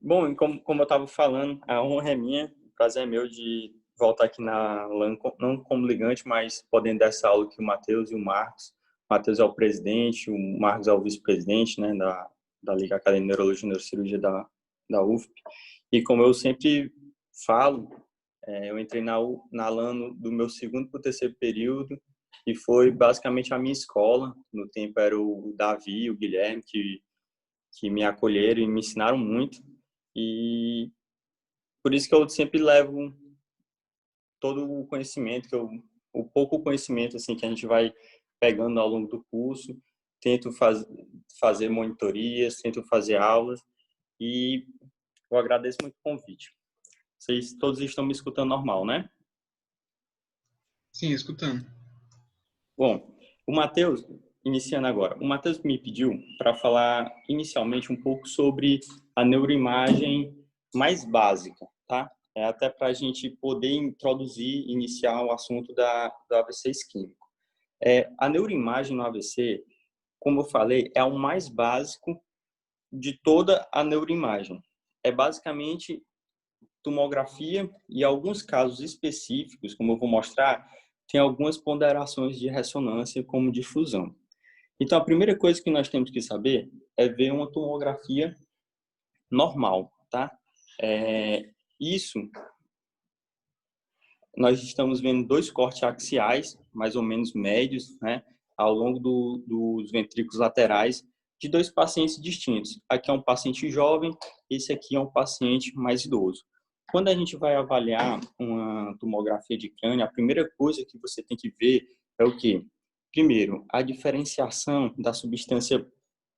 Bom, e como eu estava falando, a honra é minha, o prazer é meu de voltar aqui na LAN, não como ligante, mas podendo dar essa aula aqui o Matheus e o Marcos. O Matheus é o presidente, o Marcos é o vice-presidente, né, da Liga Acadêmica de Neurologia e Neurocirurgia da UFP. E como eu sempre falo, eu entrei na LAN do meu segundo para o terceiro período e foi basicamente a minha escola. No tempo era o Davi e o Guilherme que me acolheram e me ensinaram muito. E por isso que eu sempre levo todo o conhecimento o pouco conhecimento assim que a gente vai pegando ao longo do curso, tento fazer monitorias, tento fazer aulas e eu agradeço muito o convite. Vocês todos estão me escutando normal, né? Sim, escutando. Bom, o Matheus, iniciando agora, o Matheus me pediu para falar inicialmente um pouco sobre a neuroimagem mais básica, tá? Até para a gente poder iniciar o assunto do AVC isquêmico. A neuroimagem no AVC, como eu falei, é o mais básico de toda a neuroimagem. É basicamente tomografia e alguns casos específicos, como eu vou mostrar, tem algumas ponderações de ressonância como difusão. Então, a primeira coisa que nós temos que saber é ver uma tomografia normal, tá? Isso, nós estamos vendo dois cortes axiais, mais ou menos médios, né? Ao longo dos ventrículos laterais de dois pacientes distintos. Aqui é um paciente jovem, esse aqui é um paciente mais idoso. Quando a gente vai avaliar uma tomografia de crânio, a primeira coisa que você tem que ver é o quê? Primeiro, a diferenciação da substância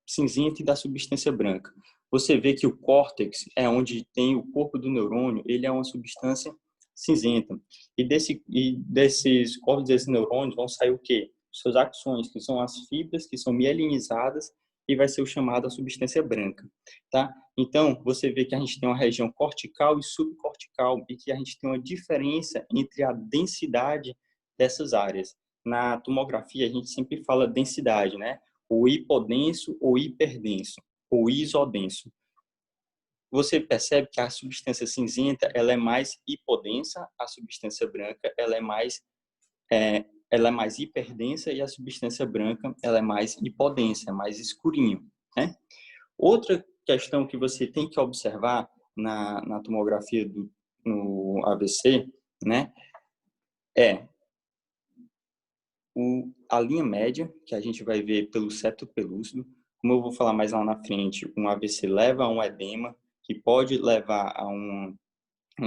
cinzenta e da substância branca. Você vê que o córtex é onde tem o corpo do neurônio, ele é uma substância cinzenta. Desses corpos desses neurônios vão sair o quê? Suas axônios, que são as fibras que são mielinizadas e vai ser o chamado a substância branca, tá? Então, você vê que a gente tem uma região cortical e subcortical e que a gente tem uma diferença entre a densidade dessas áreas. Na tomografia, a gente sempre fala densidade, né? O hipodenso ou hiperdenso, ou isodenso. Você percebe que a substância cinzenta ela é mais hipodensa, a substância branca ela é mais hiperdensa e a substância branca ela é mais hipodensa, é mais escurinho, né? Outra questão que você tem que observar na tomografia no AVC, né, é a linha média, que a gente vai ver pelo septo pelúcido. Como eu vou falar mais lá na frente, um AVC leva a um edema, que pode levar a um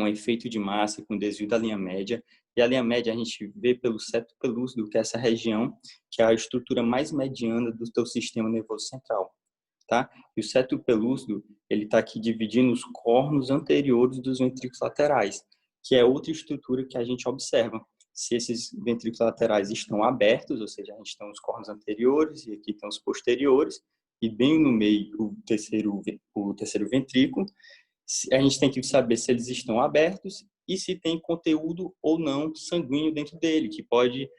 efeito de massa com desvio da linha média. E a linha média a gente vê pelo septo pelúcido, que é essa região, que é a estrutura mais mediana do teu sistema nervoso central, tá? E o septo pelúcido, ele está aqui dividindo os cornos anteriores dos ventrículos laterais, que é outra estrutura que a gente observa. Se esses ventrículos laterais estão abertos, ou seja, a gente tem os cornos anteriores e aqui tem os posteriores, e bem no meio o terceiro ventrículo, a gente tem que saber se eles estão abertos e se tem conteúdo ou não sanguíneo dentro dele, que pode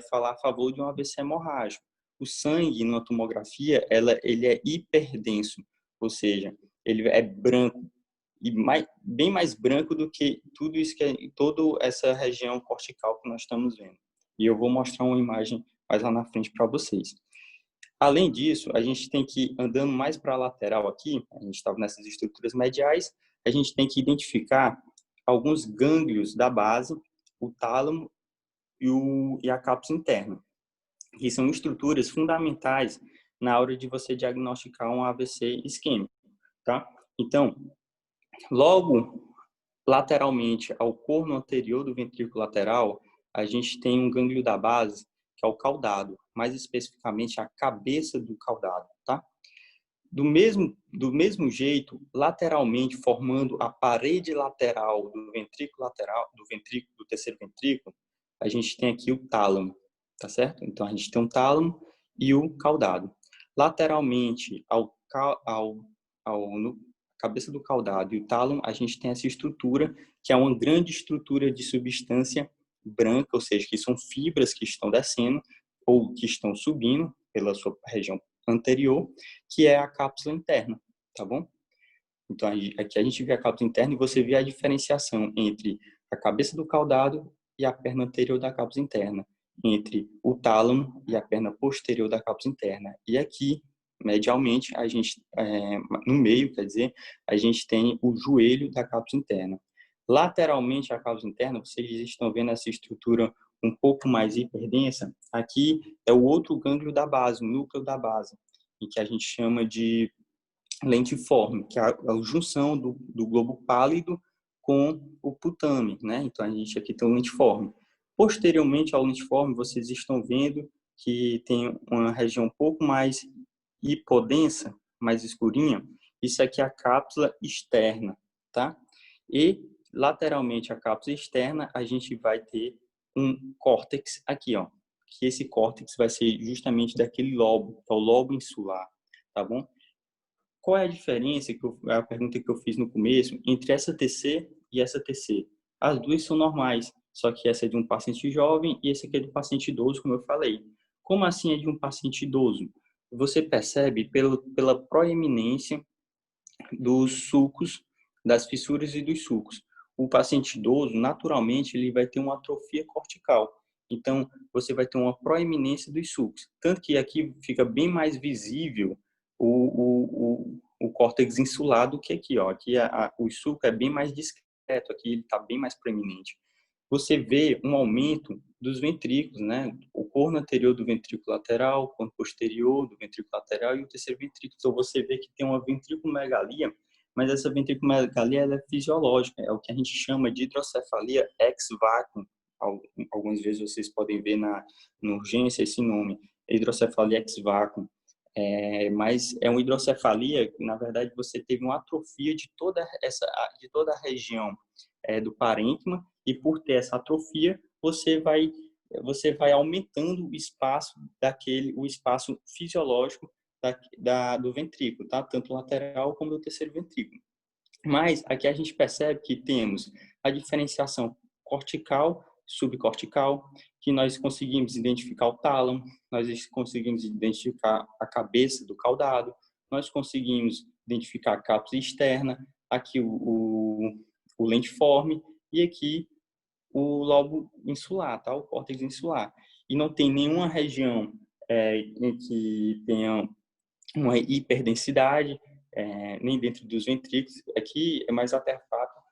falar a favor de um AVC hemorrágico. O sangue, numa tomografia, ele é hiperdenso, ou seja, ele é branco, e bem mais branco do que tudo isso toda essa região cortical que nós estamos vendo. E eu vou mostrar uma imagem mais lá na frente para vocês. Além disso, a gente tem que, andando mais para a lateral aqui, a gente estava nessas estruturas mediais, a gente tem que identificar alguns gânglios da base, o tálamo e a cápsula interna, que são estruturas fundamentais na hora de você diagnosticar um AVC isquêmico, tá? Então, logo lateralmente ao corno anterior do ventrículo lateral, a gente tem um gânglio da base, que é o caudado, mais especificamente a cabeça do caudado, tá? Do mesmo jeito, lateralmente, formando a parede lateral do terceiro ventrículo, a gente tem aqui o tálamo, tá certo? Então, a gente tem um tálamo e o caudado. Lateralmente no cabeça do caudado e o tálamo, a gente tem essa estrutura, que é uma grande estrutura de substância branca, ou seja, que são fibras que estão descendo ou que estão subindo pela sua região anterior, que é a cápsula interna, tá bom? Então, aqui a gente vê a cápsula interna e você vê a diferenciação entre a cabeça do caudado e a perna anterior da cápsula interna, entre o tálamo e a perna posterior da cápsula interna. E aqui, medialmente, a gente, no meio, quer dizer, a gente tem o joelho da cápsula interna. Lateralmente à cápsula interna, vocês estão vendo essa estrutura um pouco mais hiperdensa. Aqui é o outro gânglio da base, o núcleo da base, em que a gente chama de lentiforme, que é a junção do globo pálido com o putame, né? Então, a gente aqui tem o lentiforme. Posteriormente ao lentiforme, vocês estão vendo que tem uma região um pouco mais hipodensa, mais escurinha. Isso aqui é a cápsula externa, tá? E lateralmente à cápsula externa, a gente vai ter um córtex aqui, ó. Que esse córtex vai ser justamente daquele lobo, que é o lobo insular, tá bom? Qual é a diferença, a pergunta que eu fiz no começo, entre essa TC e essa TC? As duas são normais, só que essa é de um paciente jovem e esse aqui é de um paciente idoso, como eu falei. Como assim é de um paciente idoso? Você percebe pela proeminência dos sulcos, das fissuras e dos sulcos. O paciente idoso, naturalmente, ele vai ter uma atrofia cortical. Então, você vai ter uma proeminência dos sulcos. Tanto que aqui fica bem mais visível o córtex insular do que aqui. Ó. Aqui o sulco é bem mais discreto, aqui ele está bem mais proeminente. Você vê um aumento dos ventrículos, né? O corno anterior do ventrículo lateral, o corno posterior do ventrículo lateral e o terceiro ventrículo. Então, você vê que tem uma ventriculomegalia, mas essa ventriculomegalia ela é fisiológica, é o que a gente chama de hidrocefalia ex vacuum. Algumas vezes vocês podem ver na urgência esse nome, hidrocefalia ex vacuum. Mas é uma hidrocefalia que, na verdade, você teve uma atrofia de toda a região do parênquima, e por ter essa atrofia, você vai aumentando o espaço fisiológico do ventrículo, tá? Tanto lateral como do terceiro ventrículo. Mas aqui a gente percebe que temos a diferenciação cortical, subcortical, que nós conseguimos identificar o tálamo, nós conseguimos identificar a cabeça do caudado, nós conseguimos identificar a cápsula externa, aqui o lentiforme e aqui o lobo insular, tá? O córtex insular. E não tem nenhuma região em que tenha uma hiperdensidade, nem dentro dos ventrículos. Aqui é mais artefato,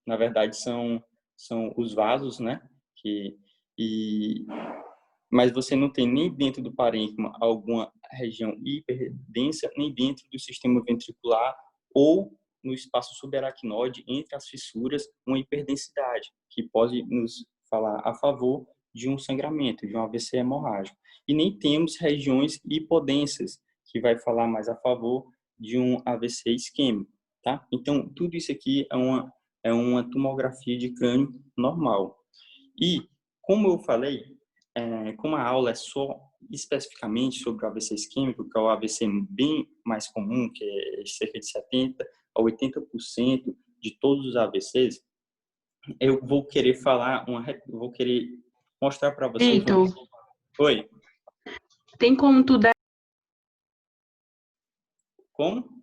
na verdade são os vasos, né? Mas você não tem nem dentro do parênquima alguma região hiperdensa, nem dentro do sistema ventricular ou no espaço subaracnoide entre as fissuras uma hiperdensidade, que pode nos falar a favor de um sangramento, de um AVC hemorrágico. E nem temos regiões hipodensas, que vai falar mais a favor de um AVC isquêmico, tá? Então, tudo isso aqui é uma tomografia de crânio normal. E, como eu falei, como a aula é só especificamente sobre o AVC isquêmico, que é o AVC bem mais comum, que é cerca de 70% a 80% de todos os AVCs, eu vou querer mostrar para vocês. Vitor, Oi. tem como tu dar... Como?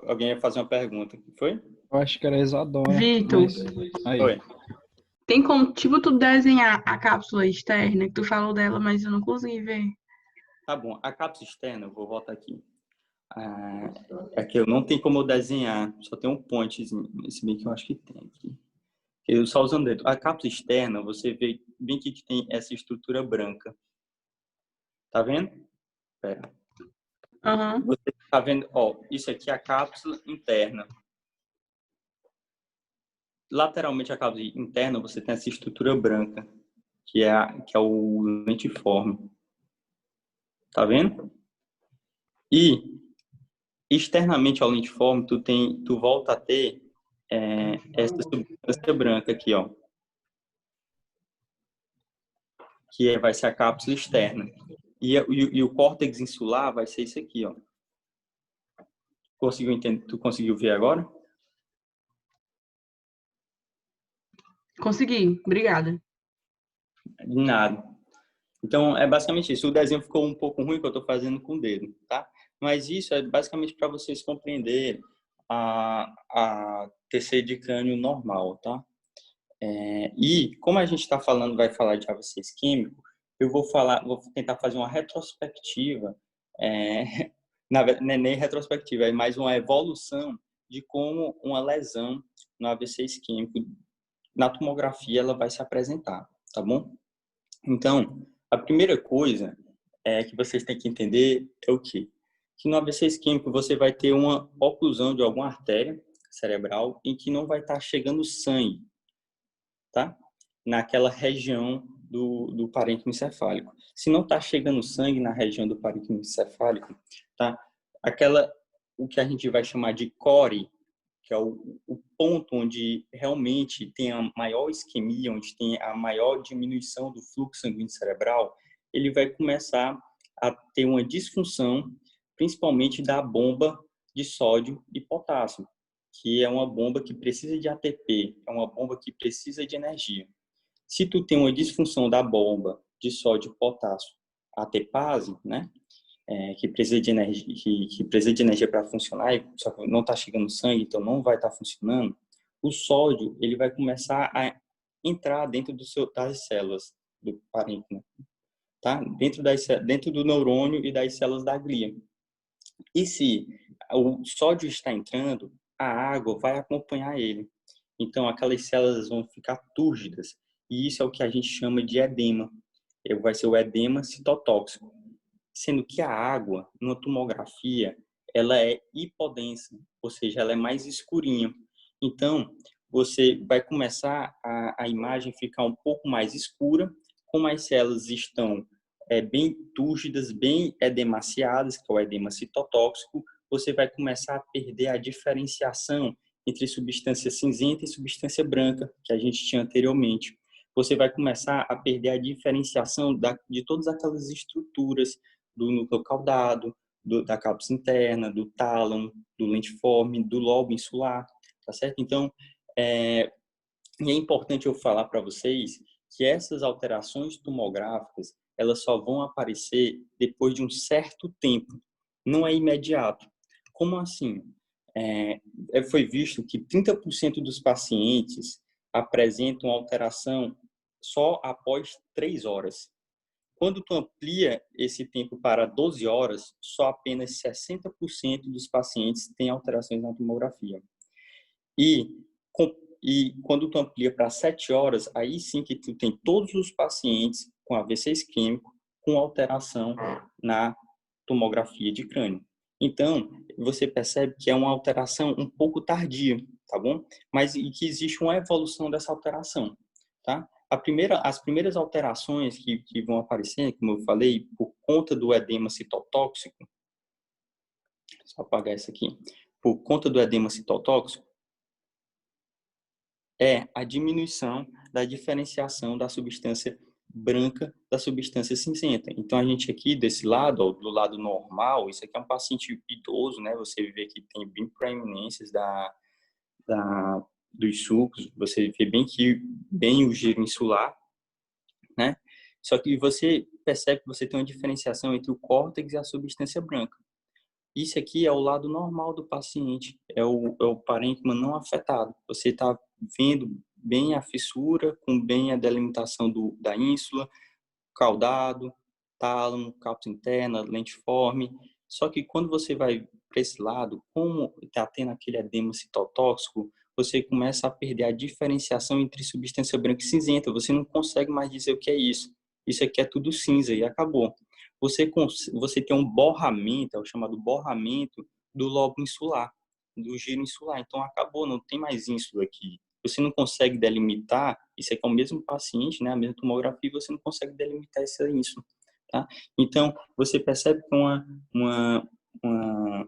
Alguém ia fazer uma pergunta, foi? Eu acho que era Isadora. Vitor, Aí. Oi. tem como, tipo, tu desenhar a cápsula externa, que tu falou dela, mas eu não consegui ver. Tá bom. A cápsula externa, eu vou voltar aqui. Aqui eu não tem como eu desenhar, só tem um pontezinho, se bem que eu acho que tem aqui. Eu só usando o dedo. A cápsula externa, você vê bem que tem essa estrutura branca. Tá vendo? Pera. Uhum. Você tá vendo? Ó, isso aqui é a cápsula interna. Lateralmente a cápsula interna, você tem essa estrutura branca, que é o lentiforme. Tá vendo? E externamente ao lentiforme, tu volta a ter essa substância branca aqui, ó, que vai ser a cápsula externa. E o córtex insular vai ser isso aqui, ó. Conseguiu entender? Tu conseguiu ver agora? Consegui, obrigada. De nada. Então, é basicamente isso. O desenho ficou um pouco ruim, que eu estou fazendo com o dedo, tá? Mas isso é basicamente para vocês compreenderem a TC de crânio normal, tá? E como a gente está falando, vai falar de AVCs químico, vou tentar fazer uma retrospectiva, não é nem retrospectiva, é mais uma evolução de como uma lesão no AVC isquêmico, na tomografia, ela vai se apresentar, tá bom? Então, a primeira coisa que vocês têm que entender é o quê? Que no AVC isquêmico você vai ter uma oclusão de alguma artéria cerebral em que não vai estar chegando sangue, tá? Naquela região do parênquima encefálico. Se não está chegando sangue na região do parênquima encefálico, tá? O que a gente vai chamar de core, que é o ponto onde realmente tem a maior isquemia, onde tem a maior diminuição do fluxo sanguíneo cerebral, ele vai começar a ter uma disfunção, principalmente da bomba de sódio e potássio, que é uma bomba que precisa de ATP, é uma bomba que precisa de energia. Se tu tem uma disfunção da bomba de sódio e potássio, ATPase, né, que precisa de energia, que precisa de energia para funcionar, só que não está chegando sangue, então não vai estar funcionando, o sódio ele vai começar a entrar dentro das células do parênquima, tá? Dentro do neurônio e das células da glia. E se o sódio está entrando, a água vai acompanhar ele. Então, aquelas células vão ficar túrgidas. E isso é o que a gente chama de edema. Vai ser o edema citotóxico. Sendo que a água, numa tomografia, ela é hipodensa, ou seja, ela é mais escurinha. Então, você vai começar a imagem ficar um pouco mais escura, como as células estão bem túrgidas, bem edemaciadas, que é o edema citotóxico, você vai começar a perder a diferenciação entre substância cinzenta e substância branca, que a gente tinha anteriormente. Você vai começar a perder a diferenciação de todas aquelas estruturas do núcleo caudado, da cápsula interna, do tálamo, do lentiforme, do lobo insular, tá certo? Então, é importante eu falar para vocês que essas alterações tomográficas, elas só vão aparecer depois de um certo tempo, não é imediato. Como assim? Foi visto que 30% dos pacientes apresentam alteração só após 3 horas. Quando tu amplia esse tempo para 12 horas, só apenas 60% dos pacientes têm alterações na tomografia. E quando tu amplia para 7 horas, aí sim que tu tem todos os pacientes com AVC isquêmico com alteração na tomografia de crânio. Então, você percebe que é uma alteração um pouco tardia, tá bom? Mas e que existe uma evolução dessa alteração, tá? As primeiras alterações que vão aparecer, como eu falei, por conta do edema citotóxico, só apagar isso aqui, por conta do edema citotóxico, é a diminuição da diferenciação da substância branca da substância cinzenta. Então, a gente aqui, desse lado, ó, do lado normal, isso aqui é um paciente idoso, né? Você vê que tem bem proeminências dos sulcos, você vê bem o giro insular, né? Só que você percebe que você tem uma diferenciação entre o córtex e a substância branca. Isso aqui é o lado normal do paciente, é o parênquima não afetado. Você está vendo bem a fissura, com bem a delimitação da ínsula, caudado, tálamo, cápsula interna, lentiforme. Só que quando você vai para esse lado, como está tendo aquele edema citotóxico, você começa a perder a diferenciação entre substância branca e cinzenta. Você não consegue mais dizer o que é isso. Isso aqui é tudo cinza e acabou. Você tem um borramento, é o chamado borramento do lobo insular, do giro insular. Então, acabou, não tem mais ínsula aqui. Você não consegue delimitar, isso aqui é o mesmo paciente, né, a mesma tomografia, você não consegue delimitar essa ínsula, tá? Então, você percebe que é uma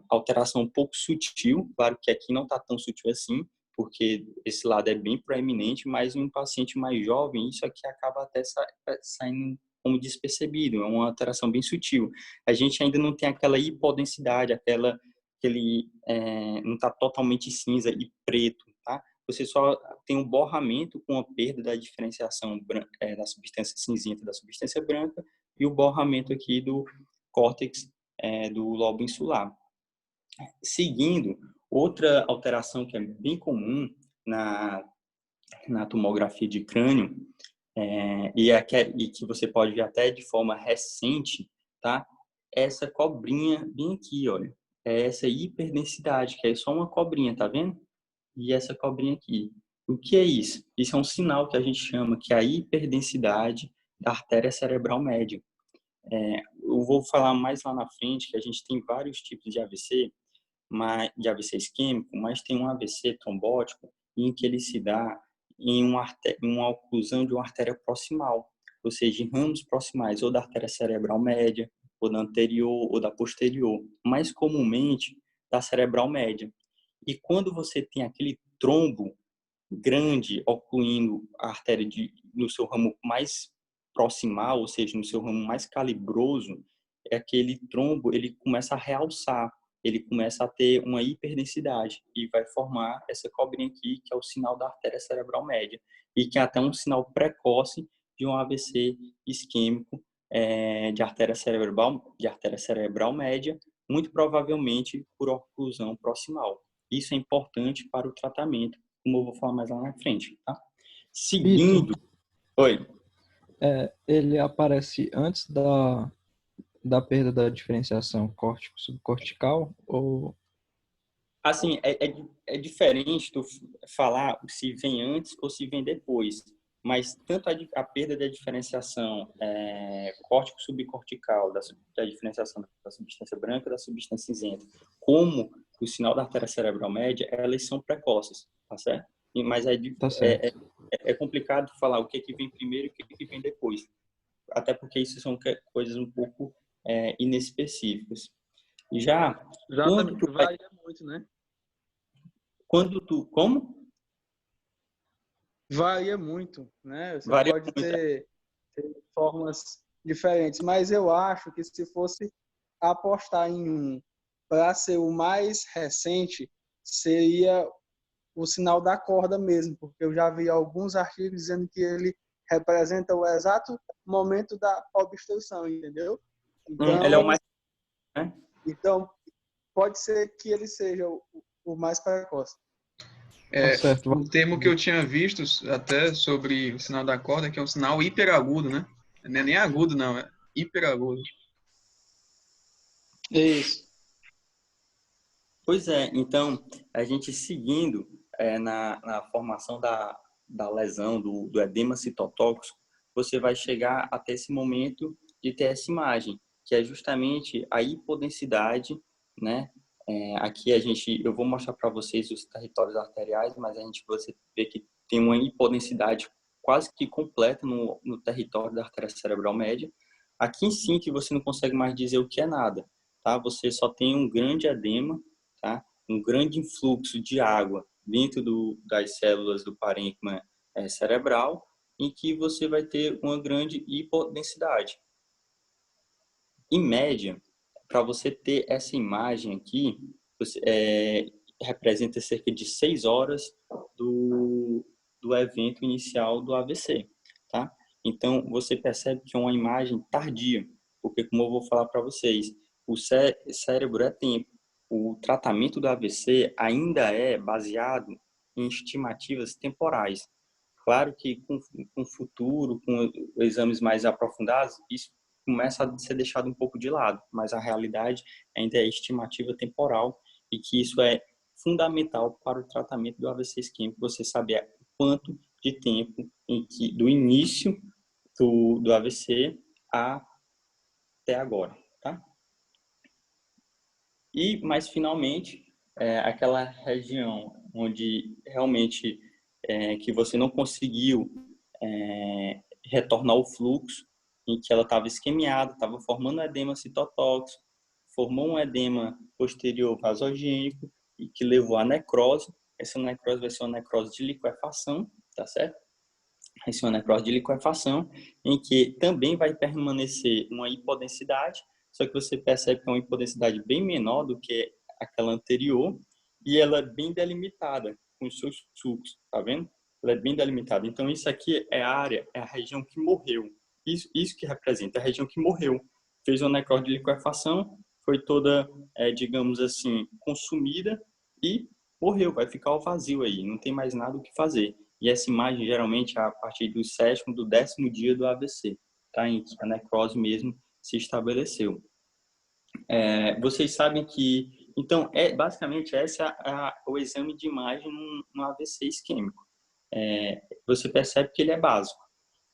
alteração um pouco sutil, claro que aqui não está tão sutil assim, porque esse lado é bem proeminente, mas em um paciente mais jovem, isso aqui acaba até saindo como despercebido, é uma alteração bem sutil. A gente ainda não tem aquela hipodensidade, não está totalmente cinza e preto, tá? Você só tem um borramento com a perda da diferenciação da substância cinzenta da substância branca, e o borramento aqui do córtex do lobo insular. Seguindo, outra alteração que é bem comum na tomografia de crânio, e que você pode ver até de forma recente, tá? Essa cobrinha bem aqui, olha. É essa hiperdensidade, que é só uma cobrinha, tá vendo? E essa cobrinha aqui. O que é isso? Isso é um sinal que a gente chama que é a hiperdensidade da artéria cerebral média. Eu vou falar mais lá na frente que a gente tem vários tipos de AVC, de AVC isquêmico, mas tem um AVC trombótico em que ele se dá em uma oclusão de uma artéria proximal, ou seja, em ramos proximais, ou da artéria cerebral média, ou da anterior, ou da posterior, mais comumente da cerebral média. E quando você tem aquele trombo grande ocluindo a artéria no seu ramo mais proximal, ou seja, no seu ramo mais calibroso, é aquele trombo, ele começa a realçar, ele começa a ter uma hiperdensidade e vai formar essa cobrinha aqui, que é o sinal da artéria cerebral média, e que é até um sinal precoce de um AVC isquêmico de artéria cerebral média, muito provavelmente por oclusão proximal. Isso é importante para o tratamento, como eu vou falar mais lá na frente, tá? Seguindo... Oi. Ele aparece antes da perda da diferenciação córtico-subcortical ou... Assim, é diferente tu falar se vem antes ou se vem depois, mas tanto a perda da diferenciação córtico-subcortical, da diferenciação da substância branca e da substância cinzenta, como o sinal da artéria cerebral média, elas são precoces, tá certo? Mas Tá certo. é complicado falar o que vem primeiro e o que vem depois, até porque isso são coisas um pouco inespecíficas. Já quando tu vai... Varia muito, né? Como? Varia muito, né? Você Varia pode muito. ter formas diferentes, mas eu acho que se fosse apostar em um para ser o mais recente, seria o sinal da corda mesmo, porque eu já vi alguns artigos dizendo que ele representa o exato momento da obstrução, entendeu? Ele é o mais... Né? Então, pode ser que ele seja o mais precoce. Tá certo. O termo que eu tinha visto até sobre o sinal da corda, que é um sinal hiperagudo, né? Não é nem agudo, não, é hiperagudo. Isso. Pois é, então, a gente seguindo na formação da lesão, do edema citotóxico, você vai chegar até esse momento de ter essa imagem, que é justamente a hipodensidade, né? Aqui eu vou mostrar para vocês os territórios arteriais, mas você vê que tem uma hipodensidade quase que completa no território da artéria cerebral média. Aqui sim que você não consegue mais dizer o que é nada, tá? Você só tem um grande edema, tá? Um grande influxo de água dentro das células do parênquima cerebral, em que você vai ter uma grande hipodensidade. Em média, para você ter essa imagem aqui, representa cerca de 6 horas do evento inicial do AVC, tá? Então, você percebe que é uma imagem tardia, porque, como eu vou falar para vocês, o cérebro é tempo. O tratamento do AVC ainda é baseado em estimativas temporais. Claro que com o futuro, com exames mais aprofundados, isso começa a ser deixado um pouco de lado, mas a realidade ainda é estimativa temporal e que isso é fundamental para o tratamento do AVC isquêmico, você saber quanto de tempo do início do AVC até agora, tá? Mas finalmente, aquela região onde realmente que você não conseguiu retornar o fluxo, em que ela estava isquemiada, estava formando edema citotóxico, formou um edema posterior vasogênico e que levou à necrose. Essa necrose vai ser uma necrose de liquefação, tá certo? Vai ser uma necrose de liquefação, em que também vai permanecer uma hipodensidade, só que você percebe que é uma hipodensidade bem menor do que aquela anterior, e ela é bem delimitada com os seus sulcos, tá vendo? Ela é bem delimitada. Então, isso aqui é a região que morreu, Isso que representa a região que morreu. Fez uma necrose de liquefação, foi toda, digamos assim, consumida e morreu, vai ficar o vazio aí, não tem mais nada o que fazer. E essa imagem geralmente é a partir do 7º, do 10º dia do AVC, tá? Em que a necrose mesmo se estabeleceu. Vocês sabem que, então, basicamente esse é o exame de imagem no AVC isquêmico. Você percebe que ele é básico.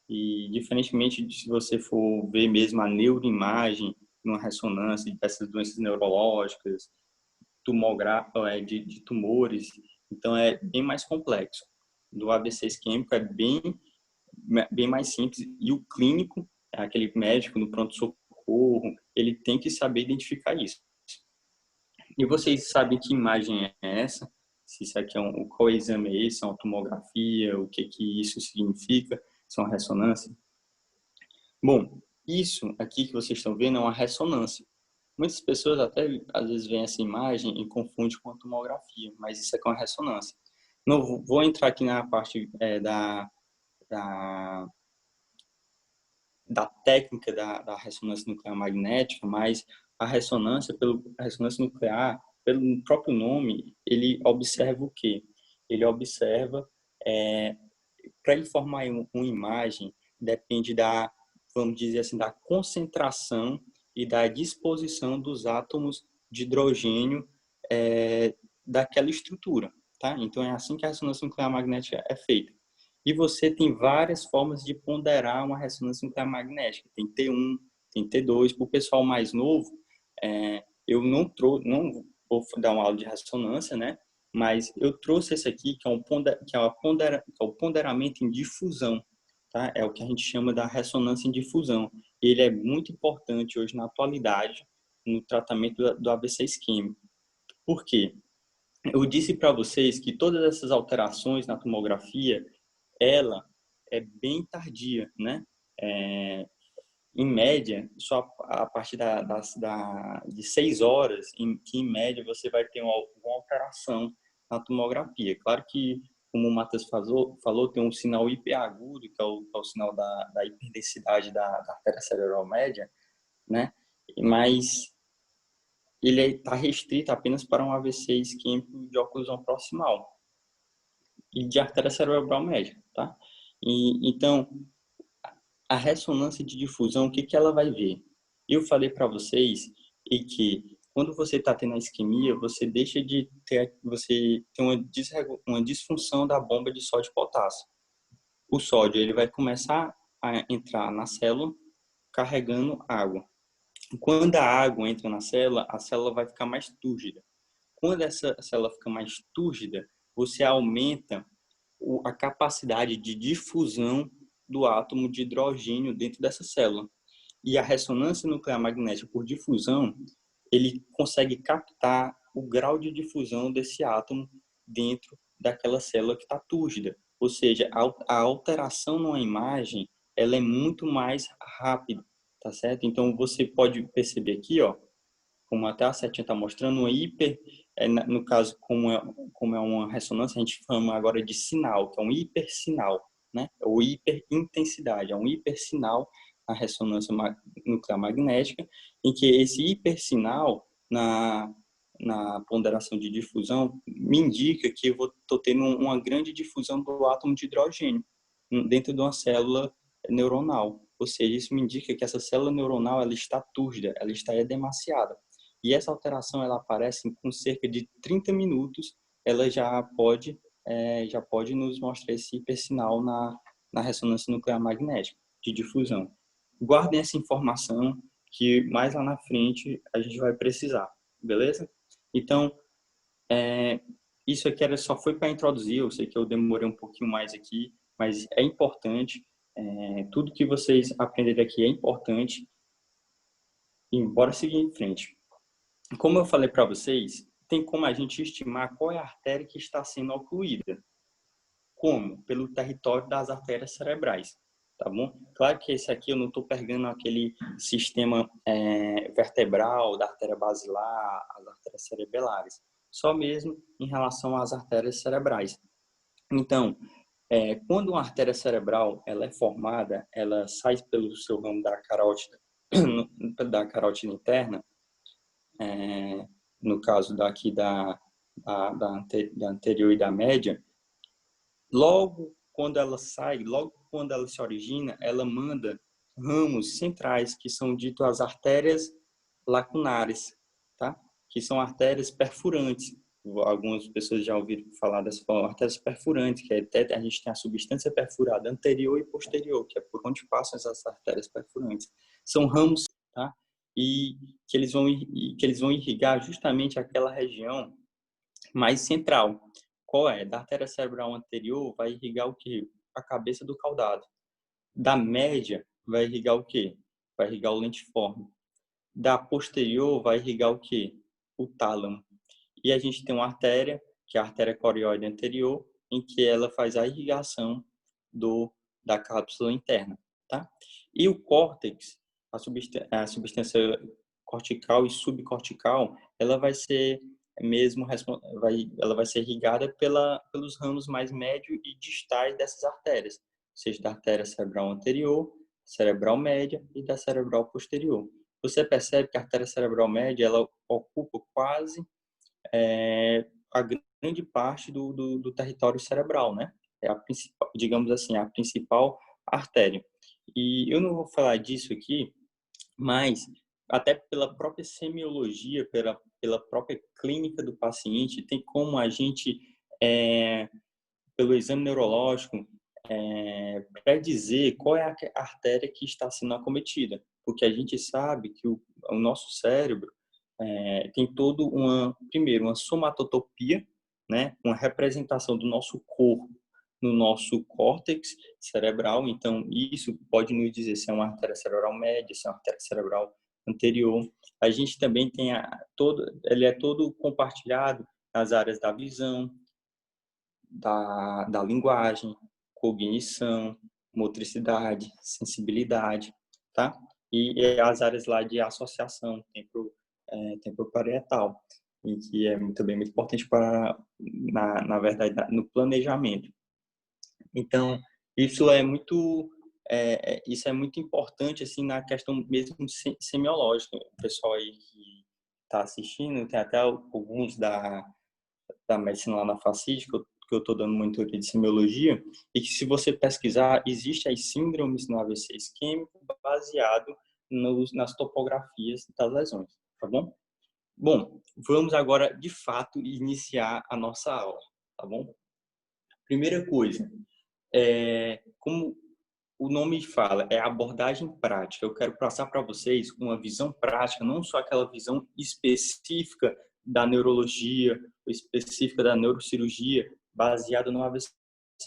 E, diferentemente de se você for ver mesmo a neuroimagem, numa ressonância dessas doenças neurológicas, de tumores, então é bem mais complexo. Do AVC isquêmico é bem mais simples, e o clínico, aquele médico no pronto-socorro, ele tem que saber identificar isso. E vocês sabem que imagem é essa? Se isso aqui qual exame é esse? É uma tomografia? O que isso significa? Se é uma ressonância? Bom, isso aqui que vocês estão vendo é uma ressonância. Muitas pessoas até às vezes veem essa imagem e confundem com a tomografia, mas isso aqui é uma ressonância. Não vou entrar aqui na parte da técnica da ressonância nuclear magnética, mas a ressonância nuclear, pelo próprio nome, ele observa o quê? Ele observa, para ele formar uma imagem, depende vamos dizer assim, da concentração e da disposição dos átomos de hidrogênio daquela estrutura, tá? Então é assim que a ressonância nuclear magnética é feita. E você tem várias formas de ponderar uma ressonância nuclear magnética. Tem T1, tem T2. Para o pessoal mais novo, eu não vou dar uma aula de ressonância, né? Mas eu trouxe esse aqui, que é o ponderamento em difusão. Tá? É o que a gente chama da ressonância em difusão. Ele é muito importante hoje na atualidade no tratamento do AVC isquêmico. Por quê? Eu disse para vocês que todas essas alterações na tomografia, ela é bem tardia, né? Em média, só a partir de 6 horas, que em média você vai ter alguma alteração na tomografia. Claro que, como o Matheus falou, tem um sinal hiperagudo, que é o sinal da hiperdensidade da artéria cerebral média, né? Mas ele está restrito apenas para um AVC isquêmico de oclusão proximal e de artéria cerebral média, tá? Então, a ressonância de difusão, o que ela vai ver? Eu falei para vocês que quando você está tendo a isquemia, você deixa de ter, você tem uma disfunção da bomba de sódio e potássio. O sódio ele vai começar a entrar na célula carregando água. Quando a água entra na célula, a célula vai ficar mais túrgida. Quando essa célula fica mais túrgida, você aumenta a capacidade de difusão do átomo de hidrogênio dentro dessa célula. E a ressonância nuclear magnética por difusão, ele consegue captar o grau de difusão desse átomo dentro daquela célula que está túrgida. Ou seja, a alteração numa imagem, ela é muito mais rápida, tá certo? Então, você pode perceber aqui, ó, como até a setinha está mostrando, no caso, como é uma ressonância, a gente chama agora de sinal, que é um hipersinal, né? Ou hiperintensidade, é um hipersinal na ressonância nuclear magnética, em que esse hipersinal, na ponderação de difusão, me indica que eu estou tendo uma grande difusão do átomo de hidrogênio dentro de uma célula neuronal. Ou seja, isso me indica que essa célula neuronal ela está túrgida, ela está edemaciada. E essa alteração ela aparece com cerca de 30 minutos, ela já pode nos mostrar esse hipersinal na ressonância nuclear magnética de difusão. Guardem essa informação que mais lá na frente a gente vai precisar, beleza? Então, isso aqui só foi para introduzir, eu sei que eu demorei um pouquinho mais aqui, mas é importante, tudo que vocês aprenderem aqui é importante, e bora seguir em frente. Como eu falei para vocês, tem como a gente estimar qual é a artéria que está sendo ocluída. Como? Pelo território das artérias cerebrais, tá bom? Claro que esse aqui eu não estou pegando aquele sistema vertebral da artéria basilar, as artérias cerebelares, só mesmo em relação às artérias cerebrais. Então, Quando uma artéria cerebral ela é formada, ela sai pelo seu ramo da carótida interna, no caso daqui da anterior e da média. Logo quando ela sai, logo quando ela se origina, ela manda ramos centrais, que são ditos as artérias lacunares, tá? Que são artérias perfurantes. Algumas pessoas já ouviram falar dessa forma, artérias perfurantes, que até a gente tem a substância perfurada anterior e posterior, que é por onde passam essas artérias perfurantes. São ramos, tá? E que eles vão irrigar justamente aquela região mais central. Qual é? Da artéria cerebral anterior vai irrigar o quê? A cabeça do caudado. Da média vai irrigar o quê? Vai irrigar o lentiforme. Da posterior vai irrigar o quê? O tálamo. E a gente tem uma artéria, que é a artéria corióide anterior, em que ela faz a irrigação da cápsula interna, tá? E o córtex, a substância cortical e subcortical, ela vai ser ela vai ser irrigada pelos ramos mais médio e distais dessas artérias, ou seja, da artéria cerebral anterior, cerebral média e da cerebral posterior. Você percebe que a artéria cerebral média ela ocupa quase a grande parte do território cerebral, né? É a principal, digamos assim, a principal artéria. E eu não vou falar disso aqui, mas até pela própria semiologia, pela própria clínica do paciente, tem como a gente, pelo exame neurológico, predizer qual é a artéria que está sendo acometida. Porque a gente sabe que o nosso cérebro tem primeiro, uma somatotopia, né? Uma representação do nosso corpo no nosso córtex cerebral. Então, isso pode nos dizer se é uma artéria cerebral média, se é uma artéria cerebral anterior. A gente também tem ele é todo compartilhado nas áreas da visão, da linguagem, cognição, motricidade, sensibilidade, tá? E as áreas lá de associação, temporoparietal, e que é também muito importante na verdade, no planejamento. Então, isso é muito importante assim na questão mesmo semiológica. O pessoal aí que está assistindo, tem até alguns da medicina lá na Facide, que eu estou dando monitoria de semiologia, e que se você pesquisar, existe as síndromes no AVC isquêmico baseado nas topografias das lesões, tá bom? Bom, vamos agora, de fato, iniciar a nossa aula, tá bom? Primeira coisa, como o nome fala, é abordagem prática. Eu quero passar para vocês uma visão prática, não só aquela visão específica da neurologia, específica da neurocirurgia, baseada no AVC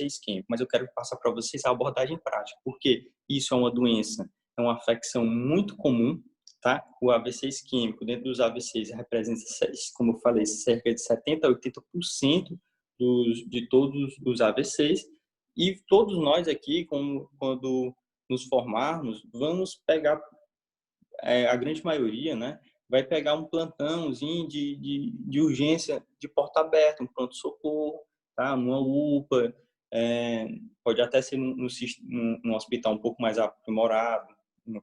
isquêmico, mas eu quero passar para vocês a abordagem prática, porque isso é uma doença, é uma afecção muito comum, tá? O AVC isquêmico, dentro dos AVCs, representa, como eu falei, cerca de 70% a 80% de todos os AVCs, e todos nós aqui, quando nos formarmos, vamos pegar, a grande maioria, né, vai pegar um plantãozinho de urgência de porta aberta, um pronto-socorro, tá? Numa UPA, pode até ser num hospital um pouco mais aprimorado,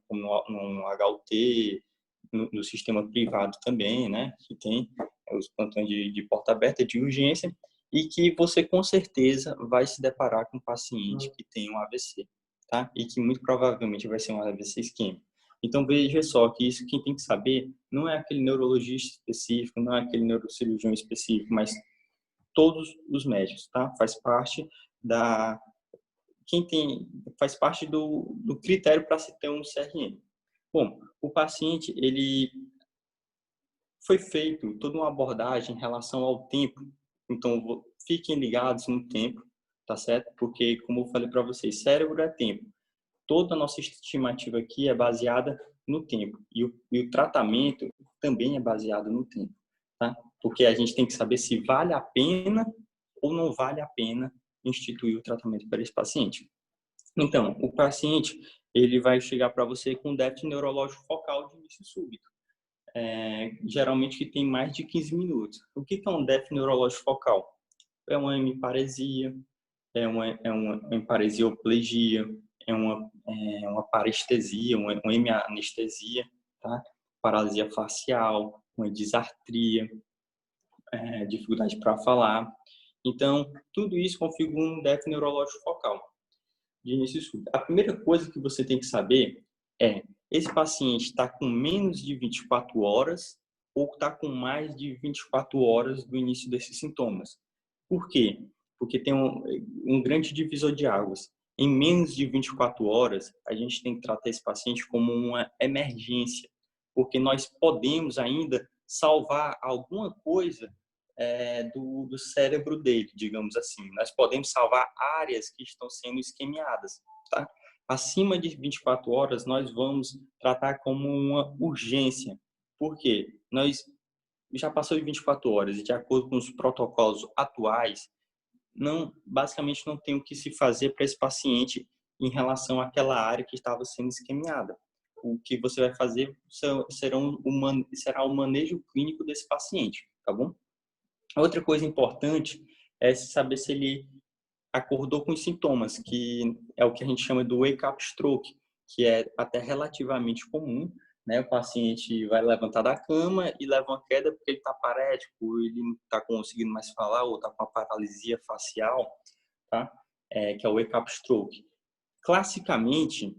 como no HUT, no sistema privado também, né, que tem os plantões de porta aberta de urgência, e que você com certeza vai se deparar com um paciente que tem um AVC, tá? E que muito provavelmente vai ser um AVC isquêmico. Então veja só que isso quem tem que saber não é aquele neurologista específico, não é aquele neurocirurgião específico, mas todos os médicos, tá? Faz parte do critério para se ter um CRM. Bom, o paciente, ele foi feito toda uma abordagem em relação ao tempo. Então, fiquem ligados no tempo, tá certo? Porque, como eu falei para vocês, cérebro é tempo. Toda a nossa estimativa aqui é baseada no tempo. E o tratamento também é baseado no tempo, tá? Porque a gente tem que saber se vale a pena ou não vale a pena instituir o tratamento para esse paciente. Então, o paciente, ele vai chegar para você com déficit neurológico focal de início súbito. Geralmente que tem mais de 15 minutos. O que é um déficit neurológico focal? É uma hemiparesia, uma paresioplegia, uma parestesia, uma hemianestesia, tá? Paralisia facial, uma disartria, dificuldade para falar. Então, tudo isso configura um déficit neurológico focal de início súbito. A primeira coisa que você tem que saber é: esse paciente está com menos de 24 horas ou está com mais de 24 horas do início desses sintomas. Por quê? Porque tem um grande divisor de águas. Em menos de 24 horas, a gente tem que tratar esse paciente como uma emergência, porque nós podemos ainda salvar alguma coisa do cérebro dele, digamos assim. Nós podemos salvar áreas que estão sendo isquemiadas, tá? Acima de 24 horas, nós vamos tratar como uma urgência. Por quê? Nós já passou de 24 horas e, de acordo com os protocolos atuais, basicamente não tem o que se fazer para esse paciente em relação àquela área que estava sendo isquemiada. O que você vai fazer será o manejo clínico desse paciente, tá bom? Outra coisa importante é saber se ele acordou com os sintomas, que é o que a gente chama do wake-up stroke, que é até relativamente comum, né? O paciente vai levantar da cama e leva uma queda porque ele está parético, ele não está conseguindo mais falar ou está com uma paralisia facial, tá? Que é o wake-up stroke. Classicamente,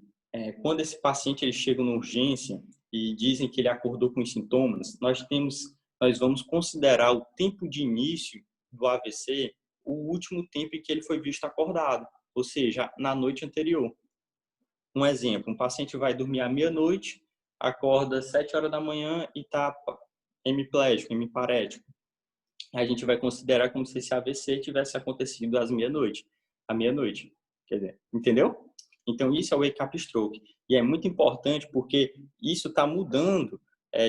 quando esse paciente ele chega na urgência e dizem que ele acordou com os sintomas, nós vamos considerar o tempo de início do AVC o último tempo em que ele foi visto acordado, ou seja, na noite anterior. Um exemplo: um paciente vai dormir à meia-noite, acorda às 7 horas da manhã e está hemiplégico, hemiparético. A gente vai considerar como se esse AVC tivesse acontecido à meia-noite. Quer dizer, entendeu? Então, isso é o wake-up stroke. E é muito importante porque isso está mudando,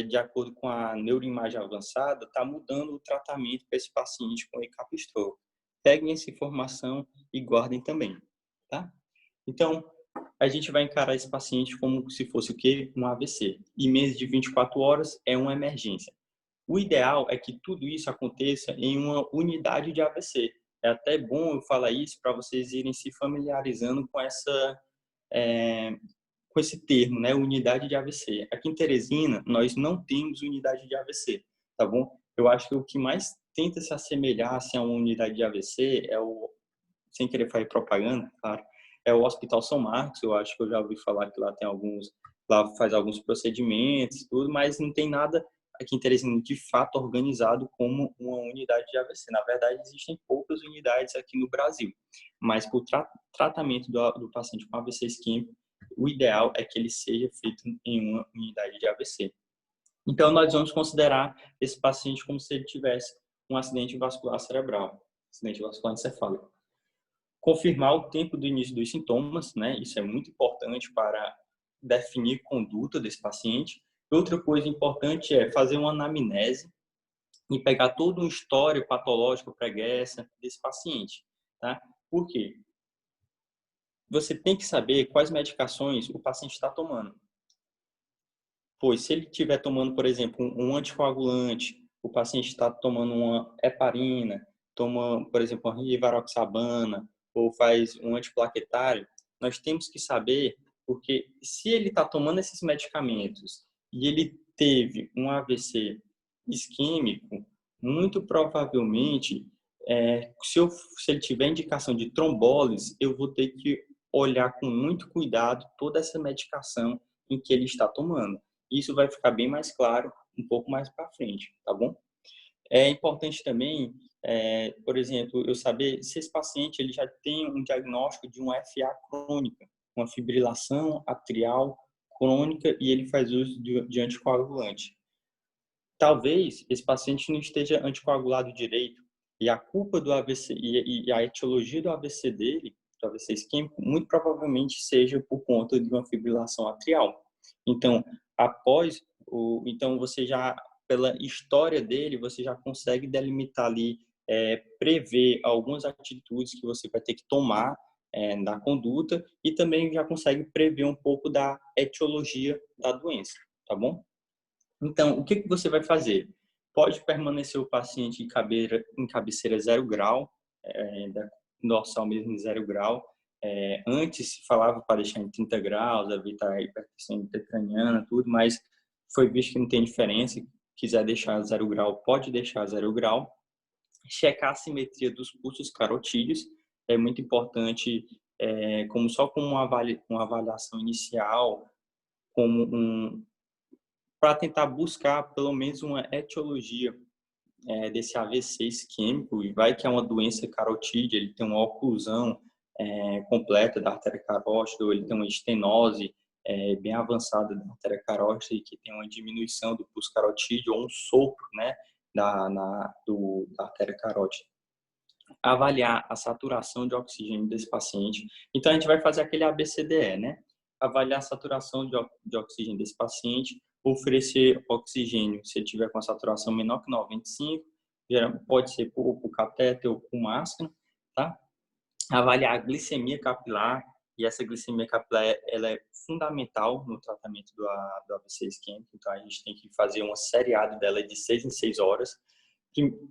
de acordo com a neuroimagem avançada, está mudando o tratamento para esse paciente com wake-up stroke. Peguem essa informação e guardem também, tá? Então, a gente vai encarar esse paciente como se fosse o quê? Um AVC. E menos de 24 horas é uma emergência. O ideal é que tudo isso aconteça em uma unidade de AVC. É até bom eu falar isso para vocês irem se familiarizando com esse termo, né? Unidade de AVC. Aqui em Teresina, nós não temos unidade de AVC, tá bom? Eu acho que o que mais tenta se assemelhar assim, a uma unidade de AVC sem querer fazer propaganda, claro, é o Hospital São Marcos. Eu acho que eu já ouvi falar que lá faz alguns procedimentos, tudo, mas não tem nada aqui em Teresina de fato organizado como uma unidade de AVC. Na verdade, existem poucas unidades aqui no Brasil, mas para o tratamento do paciente com AVC isquêmico, o ideal é que ele seja feito em uma unidade de AVC. Então, nós vamos considerar esse paciente como se ele tivesse um acidente vascular cerebral, acidente vascular encefálico. Confirmar o tempo do início dos sintomas, né? Isso é muito importante para definir conduta desse paciente. Outra coisa importante é fazer uma anamnese e pegar todo um histórico patológico pregressa desse paciente, tá? Por quê? Você tem que saber quais medicações o paciente está tomando. Pois se ele estiver tomando, por exemplo, um anticoagulante, o paciente está tomando uma heparina, toma, por exemplo, uma rivaroxabana, ou faz um antiplaquetário, nós temos que saber, porque se ele está tomando esses medicamentos e ele teve um AVC isquêmico, muito provavelmente, se ele tiver indicação de trombólise, eu vou ter que olhar com muito cuidado toda essa medicação em que ele está tomando. Isso vai ficar bem mais claro um pouco mais para frente, tá bom? É importante também, por exemplo, eu saber se esse paciente ele já tem um diagnóstico de uma FA crônica, uma fibrilação atrial crônica, e ele faz uso de anticoagulante. Talvez esse paciente não esteja anticoagulado direito e a culpa do AVC e a etiologia do AVC dele, do AVC isquêmico, muito provavelmente seja por conta de uma fibrilação atrial. Então, então você já, pela história dele, você já consegue delimitar ali, prever algumas atitudes que você vai ter que tomar na conduta, e também já consegue prever um pouco da etiologia da doença, tá bom? Então, o que você vai fazer? Pode permanecer o paciente em cabeceira 0 grau, dorsal mesmo em 0 grau. Antes se falava para deixar em 30 graus, evitar a hipertensão intracraniana, tudo, mas foi visto que não tem diferença. Quiser deixar 0 grau, pode deixar 0 grau. Checar a simetria dos pulsos carotídeos é muito importante, como uma avaliação inicial, para tentar buscar pelo menos uma etiologia desse AVC isquêmico, e vai que é uma doença carotídea, ele tem uma oclusão completa da artéria carótida, ou ele tem uma estenose bem avançada da artéria carótida e que tem uma diminuição do pulso carotídeo, ou um sopro, né, da artéria carótida. Avaliar a saturação de oxigênio desse paciente. Então, a gente vai fazer aquele ABCDE, né? Avaliar a saturação de oxigênio desse paciente, oferecer oxigênio se ele tiver com a saturação menor que 95, pode ser por catéter ou por máscara, tá? Avaliar a glicemia capilar, e essa glicemia capilar ela é fundamental no tratamento do AVC isquêmico, então a gente tem que fazer uma seriada dela de 6 em 6 horas,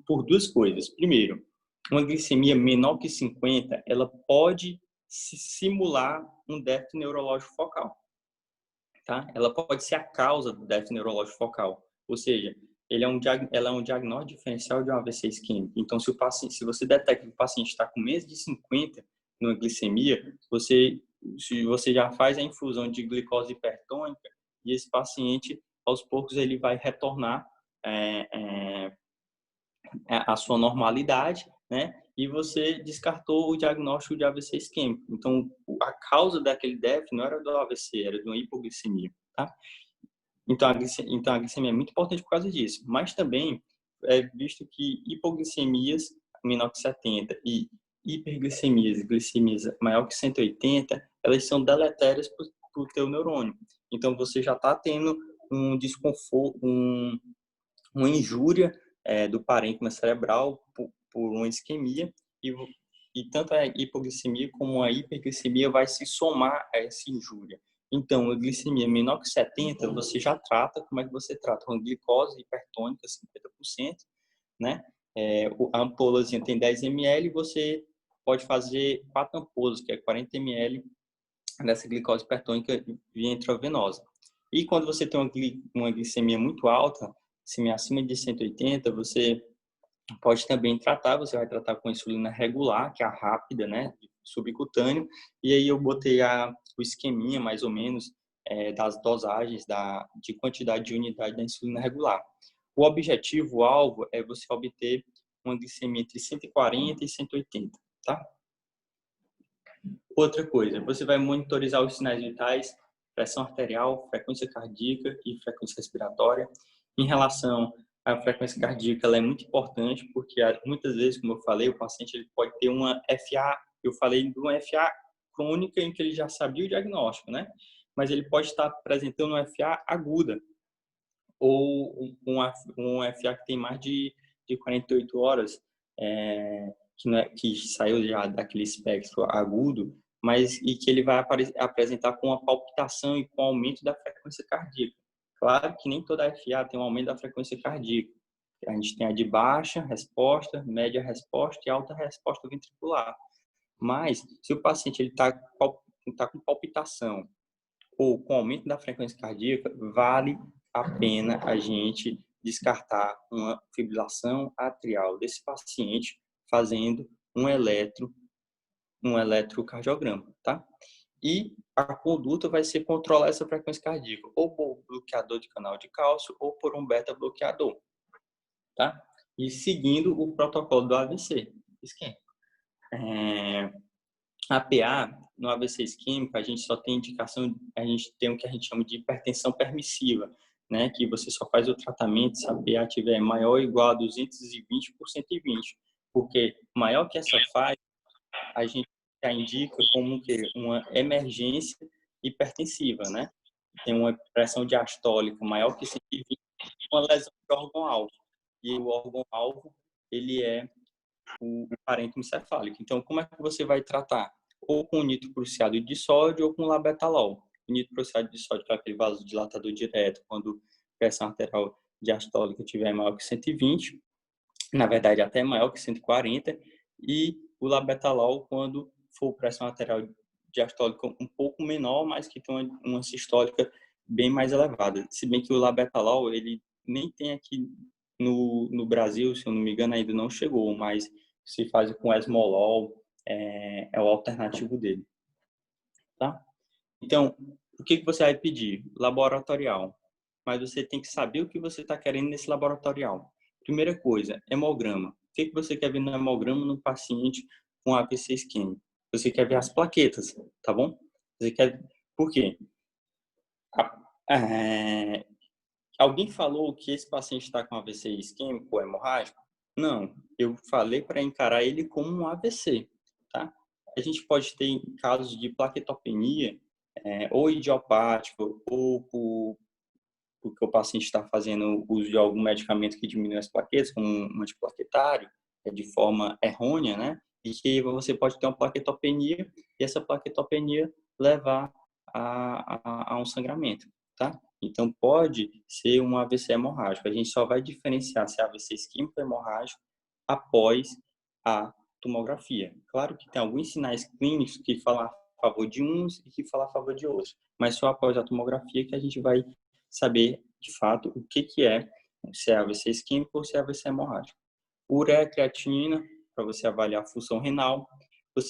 por duas coisas. Primeiro, uma glicemia menor que 50, ela pode simular um déficit neurológico focal, tá? Ela pode ser a causa do déficit neurológico focal, ou seja, ela é um diagnóstico diferencial de um AVC isquêmico. Então, se você detecta que o paciente está com menos de 50 numa glicemia, se você já faz a infusão de glicose hipertônica, e esse paciente, aos poucos, ele vai retornar a sua normalidade, né? E você descartou o diagnóstico de AVC isquêmico. Então, a causa daquele déficit não era do AVC, era de uma hipoglicemia, tá? Então, a glicemia é muito importante por causa disso. Mas também é visto que hipoglicemias menor que 70 e hiperglicemias, glicemias maior que 180, elas são deletérias para o teu neurônio. Então, você já está tendo um desconforto, uma injúria do parênquima cerebral por uma isquemia, e tanto a hipoglicemia como a hiperglicemia vai se somar a essa injúria. Então, a glicemia menor que 70, você já trata. Como é que você trata? Uma glicose hipertônica, 50%, né? A ampulazinha tem 10 ml, você pode fazer 4 ampolas, que é 40 ml dessa glicose hipertônica via intravenosa. E quando você tem uma glicemia muito alta, acima de 180, você pode também tratar. Você vai tratar com insulina regular, que é a rápida, né, subcutâneo. E aí eu botei o esqueminha, mais ou menos, das dosagens, de quantidade de unidade da insulina regular. O objetivo, o alvo, é você obter uma glicemia entre 140 e 180, tá? Outra coisa, você vai monitorizar os sinais vitais, pressão arterial, frequência cardíaca e frequência respiratória. Em relação à frequência cardíaca, ela é muito importante, porque muitas vezes, como eu falei, o paciente ele pode ter uma FA, eu falei de uma FA crônica em que ele já sabia o diagnóstico, né? Mas ele pode estar apresentando uma FA aguda, ou um FA que tem mais de 48 horas, que saiu já daquele espectro agudo, e que ele vai apresentar com uma palpitação e com aumento da frequência cardíaca. Claro que nem toda FA tem um aumento da frequência cardíaca. A gente tem a de baixa resposta, média resposta e alta resposta ventricular. Mas, se o paciente está com palpitação ou com aumento da frequência cardíaca, vale a pena a gente descartar uma fibrilação atrial desse paciente fazendo um eletrocardiograma, tá? E a conduta vai ser controlar essa frequência cardíaca ou por bloqueador de canal de cálcio ou por um beta-bloqueador, tá? E seguindo o protocolo do AVC isquêmico. APA, no AVC isquêmico, a gente só tem indicação, a gente tem o que a gente chama de hipertensão permissiva, né? Que você só faz o tratamento se a APA tiver maior ou igual a 220 por 120, porque maior que essa faixa, a gente já indica como que uma emergência hipertensiva, né? Tem uma pressão diastólica maior que 120, uma lesão de órgão-alvo. E o órgão-alvo, ele é o parênquima cefálico. Então, como é que você vai tratar? Ou com nitroprusiado de sódio ou com labetalol. O nitroprusiado de sódio, que é aquele vasodilatador direto, quando a pressão arterial diastólica estiver maior que 120, na verdade até maior que 140, e o labetalol quando for pressão arterial diastólica um pouco menor, mas que tem uma sistólica bem mais elevada. Se bem que o labetalol, ele nem tem aqui no Brasil, se eu não me engano, ainda não chegou, mas se faz com esmolol, é o alternativo dele, tá? Então, o que você vai pedir? Laboratorial. Mas você tem que saber o que você está querendo nesse laboratorial. Primeira coisa, hemograma. O que você quer ver no hemograma no paciente com AVC isquêmico? Você quer ver as plaquetas, tá bom? Você quer... Por quê? Alguém falou que esse paciente está com AVC isquêmico ou hemorrágico? Não, eu falei para encarar ele como um AVC, tá? A gente pode ter casos de plaquetopenia, ou idiopático, ou porque o paciente está fazendo uso de algum medicamento que diminui as plaquetas, como um antiplaquetário, de forma errônea, né? E que você pode ter uma plaquetopenia e essa plaquetopenia levar a um sangramento, tá? Então, pode ser um AVC hemorrágico. A gente só vai diferenciar se é AVC isquêmico ou hemorrágico após a tomografia. Claro que tem alguns sinais clínicos que falam a favor de uns e que falam a favor de outros, mas só após a tomografia que a gente vai saber, de fato, o que é, se é AVC isquêmico ou se é AVC hemorrágico. Ureia, creatinina, para você avaliar a função renal.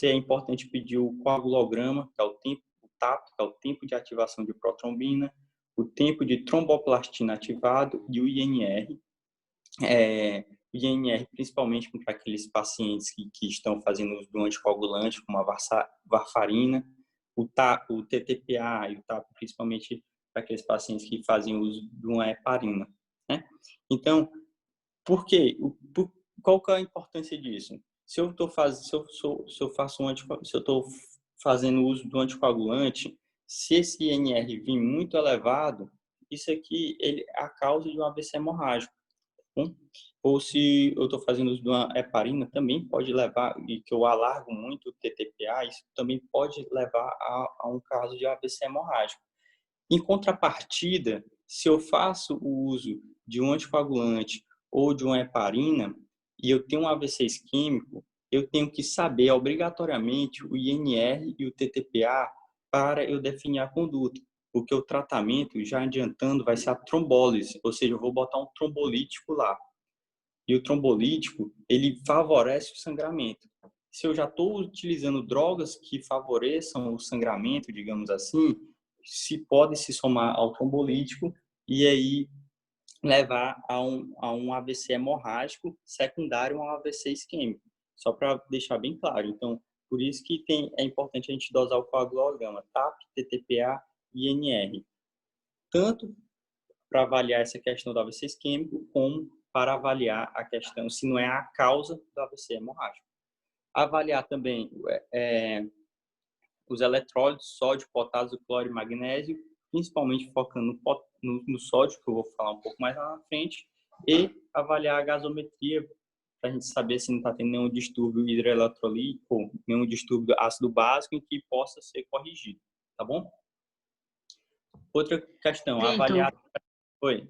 É importante pedir o coagulograma, que é o tempo, o TAP, que é o tempo de ativação de protrombina, o tempo de tromboplastina ativado e o INR. O INR, principalmente para aqueles pacientes que estão fazendo uso do anticoagulante, como a varfarina, o TTPA e o TAP, principalmente para aqueles pacientes que fazem uso de uma heparina, né? Então, por quê? Qual que é a importância disso? Se eu estou fazendo uso do anticoagulante, se esse INR vir muito elevado, isso aqui é a causa de um AVC hemorrágico. Ou se eu estou fazendo uso de uma heparina, também pode levar, e que eu alargo muito o TTPA, isso também pode levar a um caso de AVC hemorrágico. Em contrapartida, se eu faço o uso de um anticoagulante ou de uma heparina e eu tenho um AVC isquêmico, eu tenho que saber obrigatoriamente o INR e o TTPA para eu definir a conduta, porque o tratamento, já adiantando, vai ser a trombólise, ou seja, eu vou botar um trombolítico lá. E o trombolítico, ele favorece o sangramento. Se eu já estou utilizando drogas que favoreçam o sangramento, digamos assim, se pode se somar ao trombolítico e aí levar a um AVC hemorrágico secundário a um AVC isquêmico. Só para deixar bem claro. Então, por isso que é importante a gente dosar o coagulograma, TAP, TTPA e INR. Tanto para avaliar essa questão do AVC isquêmico, como para avaliar a questão se não é a causa do AVC hemorrágico. Avaliar também os eletrólitos, sódio, potássio, cloro e magnésio, principalmente focando no sódio, que eu vou falar um pouco mais lá na frente, e avaliar a gasometria, para a gente saber se não está tendo nenhum distúrbio hidroeletrolítico, nenhum distúrbio ácido básico em que possa ser corrigido, tá bom? Outra questão, Victor, avaliar... Oi.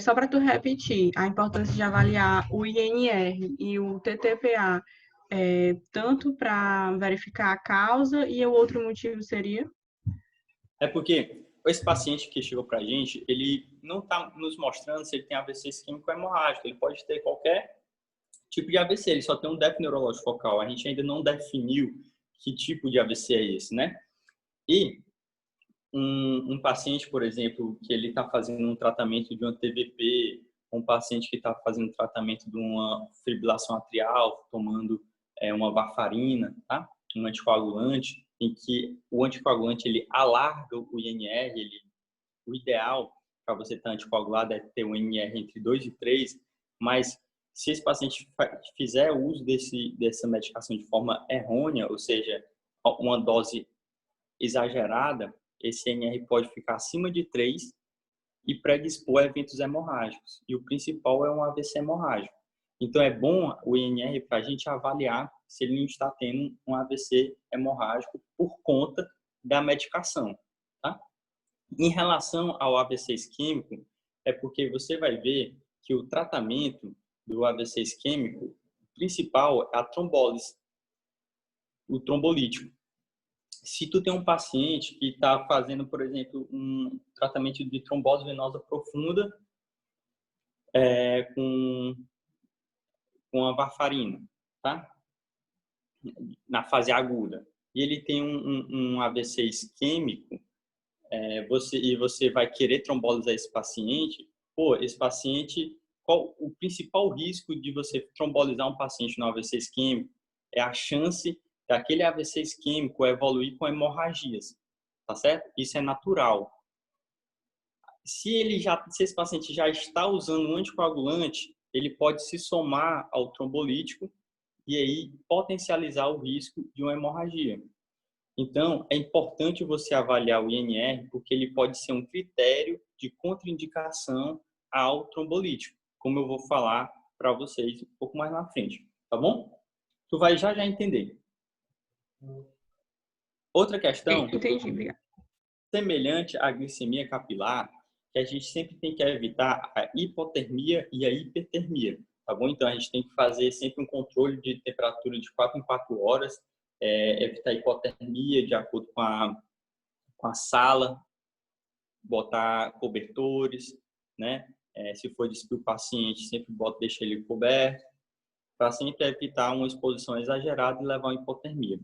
Só para tu repetir, a importância de avaliar o INR e o TTPA, tanto para verificar a causa e o outro motivo seria? É porque esse paciente que chegou para a gente, ele não está nos mostrando se ele tem AVC isquêmico ou hemorrágico. Ele pode ter qualquer tipo de AVC, ele só tem um déficit neurológico focal. A gente ainda não definiu que tipo de AVC é esse, né? E um paciente, por exemplo, que ele está fazendo um tratamento de uma TVP, um paciente que está fazendo tratamento de uma fibrilação atrial, tomando uma varfarina, tá? Um anticoagulante, em que o anticoagulante ele alarga o INR, o ideal para você estar anticoagulado é ter um INR entre 2 e 3, mas se esse paciente fizer uso dessa medicação de forma errônea, ou seja, uma dose exagerada, esse INR pode ficar acima de 3 e predispor a eventos hemorrágicos. E o principal é um AVC hemorrágico. Então, é bom o INR para a gente avaliar se ele não está tendo um AVC hemorrágico por conta da medicação, tá? Em relação ao AVC isquêmico, é porque você vai ver que o tratamento do AVC isquêmico, principal é a trombólise, o trombolítico. Se tu tem um paciente que está fazendo, por exemplo, um tratamento de trombose venosa profunda com a varfarina, tá? Na fase aguda, e ele tem um AVC isquêmico, você vai querer trombolizar esse paciente, esse paciente, qual o principal risco de você trombolizar um paciente no AVC isquêmico é a chance daquele AVC isquêmico evoluir com hemorragias, tá certo? Isso é natural. Se esse paciente já está usando um anticoagulante, ele pode se somar ao trombolítico e aí potencializar o risco de uma hemorragia. Então, é importante você avaliar o INR, porque ele pode ser um critério de contraindicação ao trombolítico, como eu vou falar para vocês um pouco mais na frente, tá bom? Tu vai já entender. Outra questão, entendi, obrigado. Semelhante à glicemia capilar, que a gente sempre tem que evitar a hipotermia e a hipertermia, tá bom? Então, a gente tem que fazer sempre um controle de temperatura de 4 em 4 horas, evitar hipotermia de acordo com a sala, botar cobertores, né? Se for despir o paciente, sempre deixa ele coberto, para sempre evitar uma exposição exagerada e levar a hipotermia.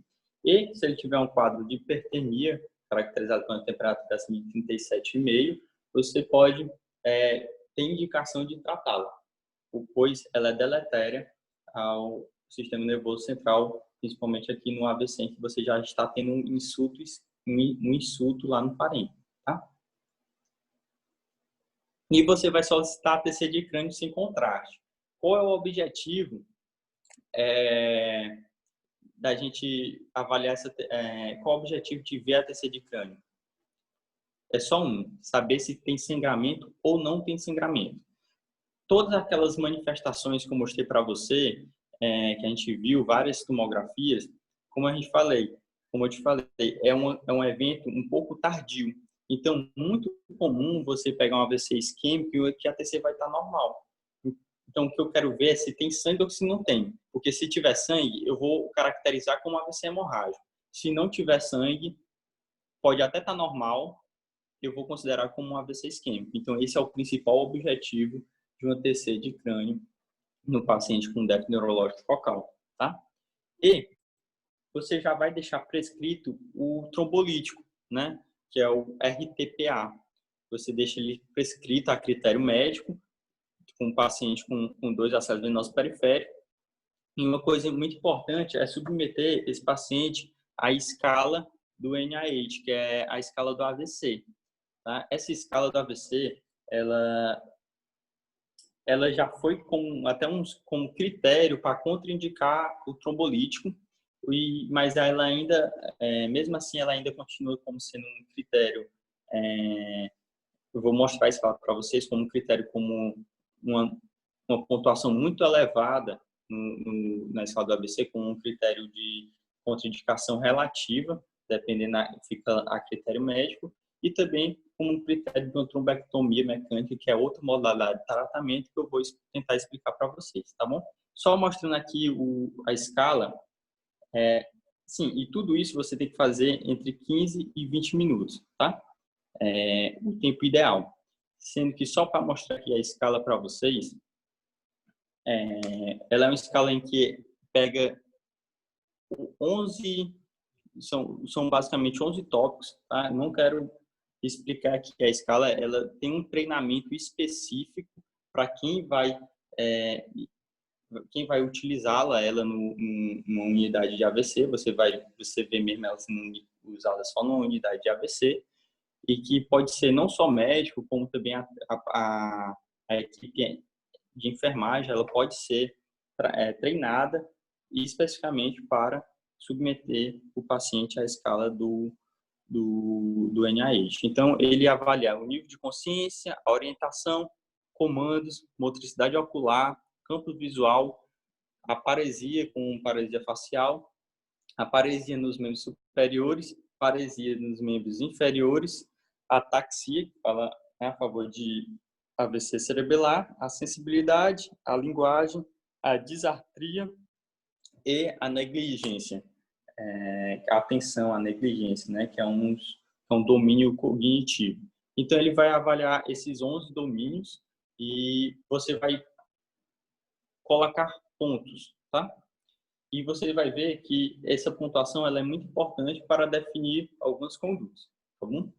E se ele tiver um quadro de hipertermia, caracterizado por uma temperatura acima de 37,5, você pode ter indicação de tratá-la, pois ela é deletéria ao sistema nervoso central, principalmente aqui no AVC, em que você já está tendo um insulto lá no parênquima, tá? E você vai solicitar a TC de crânio sem contraste. Qual é o objetivo da gente avaliar qual é o objetivo de ver a TC de crânio? É só saber se tem sangramento ou não tem sangramento. Todas aquelas manifestações que eu mostrei para você, que a gente viu, várias tomografias, como eu te falei, é um evento um pouco tardio. Então, muito comum você pegar um AVC isquêmico e que a TC vai estar normal. Então, o que eu quero ver é se tem sangue ou se não tem. Porque se tiver sangue, eu vou caracterizar como AVC hemorrágico. Se não tiver sangue, pode até estar normal, eu vou considerar como um AVC isquêmico. Então, esse é o principal objetivo de uma TC de crânio no paciente com déficit neurológico focal, tá? E você já vai deixar prescrito o trombolítico, né? Que é o RTPA. Você deixa ele prescrito a critério médico, com um paciente com 2 acessos venosos periféricos. E uma coisa muito importante é submeter esse paciente à escala do NIH, que é a escala do AVC. Tá? Essa escala do AVC, ela já foi como critério para contraindicar o trombolítico, mas ela ainda, mesmo assim, ela ainda continua como sendo um critério. Eu vou mostrar a escala para vocês como um critério, como uma pontuação muito elevada na escala do AVC, com um critério de contraindicação relativa, dependendo, fica a critério médico, e também como um critério de uma trombectomia mecânica, que é outra modalidade de tratamento que eu vou tentar explicar para vocês, tá bom? Só mostrando aqui a escala, sim, e tudo isso você tem que fazer entre 15 e 20 minutos, tá? O tempo ideal. Sendo que só para mostrar aqui a escala para vocês, ela é uma escala em que pega 11, são basicamente 11 tópicos, tá? Não quero explicar aqui a escala, ela tem um treinamento específico para quem vai utilizá-la, ela numa unidade de AVC, você vê mesmo ela sendo usada só numa unidade de AVC, e que pode ser não só médico, como também a equipe de enfermagem, ela pode ser treinada especificamente para submeter o paciente à escala do NIH. Então, ele avalia o nível de consciência, a orientação, comandos, motricidade ocular, campo visual, a paresia com paresia facial, a paresia nos membros superiores, paresia nos membros inferiores, a ataxia, que fala a favor de AVC cerebelar, a sensibilidade, a linguagem, a disartria, e a negligência, a atenção à negligência, né? Que é um domínio cognitivo. Então, ele vai avaliar esses 11 domínios e você vai colocar pontos, tá? E você vai ver que essa pontuação ela é muito importante para definir algumas condutas, tá bom?